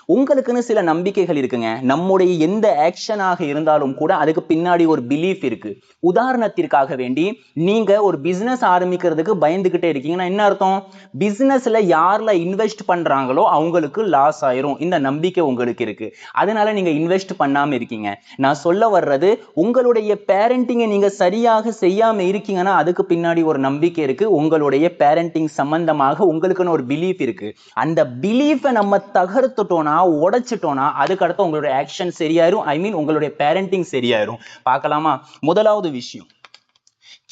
உங்களுக்குன்னு சில நம்பிக்கைகள் இருக்குங்க. நம்முடைய எந்த ஆக்ஷனாக இருந்தாலும் கூட அதுக்கு பின்னாடி ஒரு பிலீஃப் இருக்கு. உதாரணத்திற்காக வேண்டி நீங்க ஒரு பிசினஸ் ஆரம்பிக்கிறதுக்கு பயந்துகிட்டே இருக்கீங்கன்னா என்ன அர்த்தம்? பிசினஸ்ல யார்ல இன்வெஸ்ட் பண்றாங்களோ அவங்களுக்கு லாஸ் ஆயிரும். இந்த நம்பிக்கை உங்களுக்கு இருக்கு. அதனால நீங்க இன்வெஸ்ட் பண்ணாம இருக்கீங்க. நான் சொல்ல வர்றது, உங்களுடைய பேரண்டிங்கை நீங்க சரியாக செய்யாம இருக்கீங்கன்னா அதுக்கு பின்னாடி ஒரு நம்பிக்கை இருக்கு. உங்களுடைய பேரண்டிங் சம்பந்தமாக உங்களுக்குன்னு ஒரு பிலீஃப் இருக்கு. அந்த பிலீஃபை நம்ம தகர்த்துட்டோம்னா, உடைச்சிட்டோம்னா அதுக்கு அடுத்து உங்களுடைய ஆக்ஷன் சரியாயிரும். ஐ மீன் உங்களுடைய பேரண்டிங் சரியாயிரும். பார்க்கலாமா? முதலாவது விஷயம்,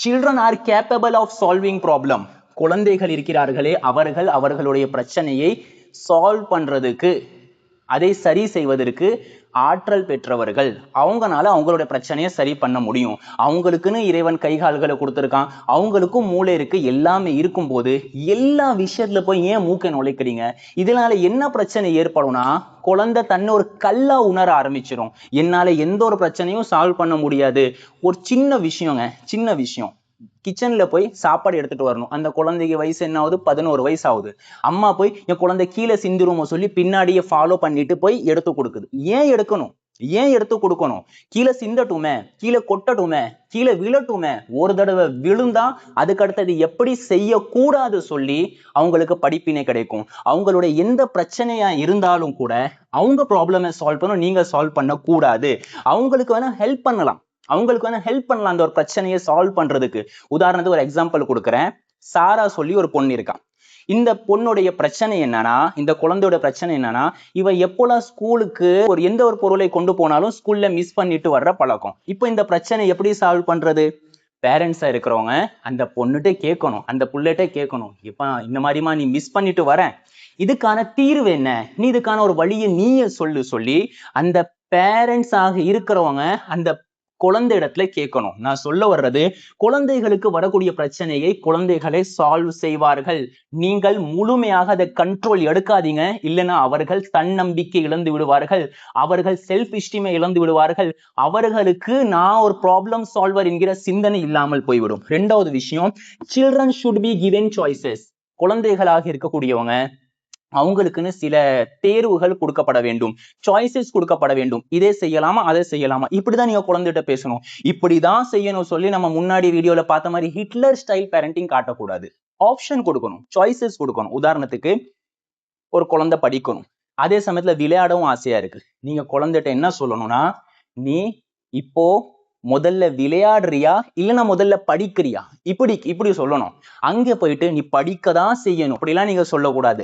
children are capable of solving problem. குழந்தைகள் இருக்கிறார்களே, அவர்கள் அவர்களுடைய பிரச்சனையை சால்வ் பண்றதுக்கு, அதை சரி செய்வதற்கு ஆற்றல் பெற்றவர்கள். அவங்கனால அவங்களுடைய பிரச்சனையை சரி பண்ண முடியும். அவங்களுக்குன்னு இறைவன் கைகால்களை கொடுத்துருக்கான், அவங்களுக்கும் மூளை இருக்கு, எல்லாமே இருக்கும் போது எல்லா விஷயத்துல போய் ஏன் மூக்கை நுழைக்கிறீங்க? இதனால என்ன பிரச்சனை ஏற்படும்னா, குழந்தை தன்னை ஒரு கல்லா உணர ஆரம்பிச்சிடும். என்னால எந்த ஒரு பிரச்சனையும் சால்வ் பண்ண முடியாது. ஒரு சின்ன விஷயங்க, சின்ன விஷயம், கிச்சன்ல போய் சாப்பாடு எடுத்துட்டு வரணும். அந்த குழந்தைக்கு வயசு என்ன ஆகுது? 11 வயசு ஆகுது. அம்மா போய் என் குழந்தை கீழே சிந்திருமோ சொல்லி பின்னாடியே ஃபாலோ பண்ணிட்டு போய் எடுத்து கொடுக்குது. ஏன் எடுக்கணும்? ஏன் எடுத்து கொடுக்கணும்? கீழே சிந்தட்டுமே, கீழே கொட்டட்டுமே, கீழே விழட்டுமே. ஒரு தடவை விழுந்தா அதுக்கு அடுத்தது எப்படி செய்யக்கூடாது சொல்லி அவங்களுக்கு படிப்பினை கிடைக்கும். அவங்களுடைய எந்த பிரச்சனையா இருந்தாலும் கூட அவங்க ப்ராப்ளமை சால்வ் பண்ணணும், நீங்க சால்வ் பண்ண கூடாது. அவங்களுக்கு வேணா ஹெல்ப் பண்ணலாம், அந்த ஒரு பிரச்சனையை சால்வ் பண்றதுக்கு. உதாரணத்துக்கு ஒரு எக்ஸாம்பிள் கொடுக்குறேன். சாரா சொல்லி ஒரு பொண்ணு இருக்கா. இந்த பொண்ணுடைய பிரச்சனை என்னன்னா, இந்த குழந்தையோட பிரச்சனை என்னன்னா, இவ எப்போலாம் ஸ்கூலுக்கு எந்த ஒரு பொருளை கொண்டு போனாலும் ஸ்கூல்ல மிஸ் பண்ணிட்டு வர்ற பழக்கம். இப்போ இந்த பிரச்சனை எப்படி சால்வ் பண்றது? பேரண்ட்ஸா இருக்கிறவங்க அந்த பொண்ணுகிட்ட கேட்கணும், அந்த புள்ளைகிட்ட கேட்கணும், இப்ப இந்த மாதிரிமா நீ மிஸ் பண்ணிட்டு வர, இதுக்கான தீர்வு என்ன, நீ இதுக்கான ஒரு வழியை நீயே சொல்லி அந்த பேரண்ட்ஸ் ஆக இருக்கிறவங்க அந்த குழந்தை இடத்துல கேட்கணும். நான் சொல்ல வர்றது, குழந்தைகளுக்கு வரக்கூடிய பிரச்சனையை குழந்தைகளை சால்வ் செய்வார்கள். நீங்கள் முழுமையாக அதை கண்ட்ரோல் எடுக்காதீங்க. இல்லைன்னா அவர்கள் தன்னம்பிக்கை இழந்து விடுவார்கள், அவர்கள் செல்ஃப் எஸ்டீமை இழந்து விடுவார்கள், அவர்களுக்கு நான் ஒரு ப்ராப்ளம் சால்வர் என்கிற சிந்தனை இல்லாமல் போய்விடும். இரண்டாவது விஷயம், children should be given choices. குழந்தைகளாக இருக்கக்கூடியவங்க அவங்களுக்குன்னு சில தேர்வுகள் கொடுக்கப்பட வேண்டும், சாய்ஸஸ் கொடுக்கப்பட வேண்டும். இதே செய்யலாமா, அதை செய்யலாமா, இப்படிதான் நீங்க குழந்தைகிட்ட பேசணும். இப்படிதான் செய்யணும் சொல்லி நம்ம முன்னாடி வீடியோல பார்த்த மாதிரி ஹிட்லர் ஸ்டைல் பேரண்டிங் காட்டக்கூடாது. ஆப்ஷன் கொடுக்கணும், சாய்ஸஸ் கொடுக்கணும். உதாரணத்துக்கு ஒரு குழந்தை படிக்கணும், அதே சமயத்துல விளையாடவும் ஆசையா இருக்கு. நீங்க குழந்தைகிட்ட என்ன சொல்லணும்னா, நீ இப்போ முதல்ல விளையாடுறியா இல்லைன்னா முதல்ல படிக்கிறியா, இப்படி சொல்லணும். அங்க போயிட்டு நீ படிக்கதான் செய்யணும் அப்படிலாம் நீங்க சொல்லக்கூடாது.